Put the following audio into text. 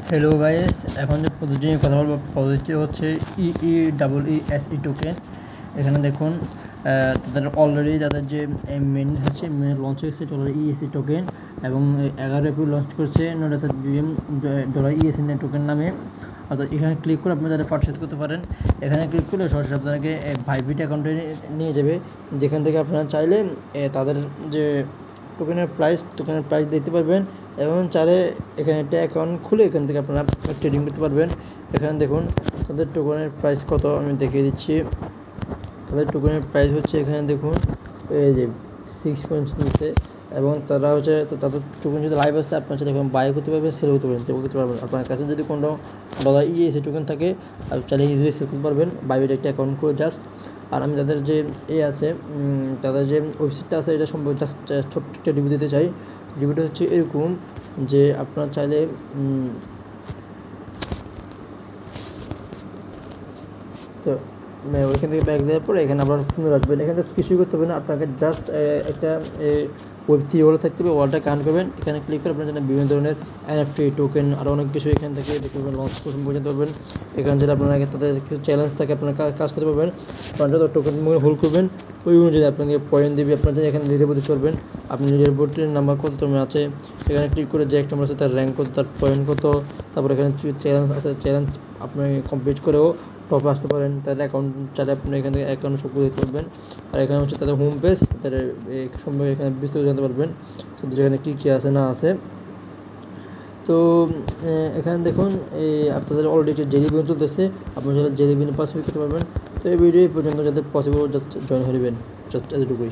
Hello guys, এখন যে পদ্ধতি নিয়ে কথা বলবো পদ্ধতি হচ্ছে EEESE টোকেন। এখানে দেখুন তাদের অলরেডি তাদের যে মেন হচ্ছে লঞ্চ হয়েছে EESE টোকেন এবং 11 এপ্রিল লঞ্চ করছে $EESE টোকেন নামে। অর্থাৎ এখানে ক্লিক করে আপনি তাদের পারচেজ করতে পারেন। এখানে ক্লিক করলে সরাসরি আপনাকে ভাইবিট অ্যাকাউন্টে নিয়ে যাবে, যেখান থেকে আপনারা চাইলে তাদের যে টোকেনের প্রাইস দিতে পারবেন এবং চাইলে এখানে একটা অ্যাকাউন্ট খুলে এখান থেকে আপনারা ট্রেডিং করতে পারবেন। এখানে দেখুন তাদের টোকেনের প্রাইস কত আমি দেখিয়ে দিচ্ছি। তাদের টোকেনের প্রাইস হচ্ছে এখানে দেখুন এই যে 6 পয়েন্টস নিচ্ছে এবং তারা হচ্ছে তাদের টোকেন যদি লাইভ আসে আপনার সাথে বাই করতে পারবেন, সেল করতে পারবেন। আপনার কাছে যদি কোনো $EESE টোকেন থাকে আর চাইলে ইজিলি সেল করতে পারবেন বাইবিট একটা অ্যাকাউন্ট করে জাস্ট। আর আমি তাদের যে আছে তাদের যে ওয়েবসাইটটা আছে এটা সম্পর্কে জাস্ট ছোট্ট একটা রিভিউ দিতে চাই। রিভিউটা হচ্ছে এরকম যে আপনারা চাইলে তো ওইখান থেকে ব্যাক দেওয়ার পরে এখানে আবার পুনর আসবেন। এখানে জাস্ট কিছুই করতে হবে না, আপনাকে জাস্ট একটা Web3 ওয়ালেট থাকতে হবে, ওয়ালেটটা কানেক্ট করবেন। এখানে ক্লিক করে আপনার জন্য বিভিন্ন ধরনের NFT টোকেন আর অনেক কিছু এখান থেকে দেখতে পাবেন, লঞ্চ করতে বোঝাতে পারবেন। এখানে যেটা আপনারা তাদের কিছু চ্যালেঞ্জ থাকে আপনারা কাজ করতে পারবেন। আপনার যত টোকেন হোল্ড করবেন ওই অনুযায়ী আপনাকে পয়েন্ট দেবে। আপনাদের এখানে লিডার বোর্ড দিতে পারবেন, আপনি লিডার বোর্ডের নাম্বার কত তোমার আছে এখানে ক্লিক করে যে একটা নাম্বার আছে তার র্যাঙ্ক কত, তার পয়েন্ট কত, তারপর এখানে চ্যালেঞ্জ আছে, চ্যালেঞ্জ আপনি কমপ্লিট করেও টপে আসতে পারেন। তাদের অ্যাকাউন্ট চাইলে আপনি এখান থেকে অ্যাকাউন্ট সব দিতে পারবেন। আর এখানে হচ্ছে তাদের হোম পেজ, তাদের সম্পর্কে এখানে বিস্তারিত জানতে পারবেন তাদের এখানে কী কী আছে না আছে। তো এখানে দেখুন আপনাদের অলরেডি জেলিবিন চলতেছে, আপনি চাইলে জেলিবিনে পার্টিসিপেট করতে পারবেন। তো এই ভিডিও পর্যন্ত যাতে পসিবল জাস্ট জয়েন হয়ে নেবেন, জাস্ট এতটুকুই।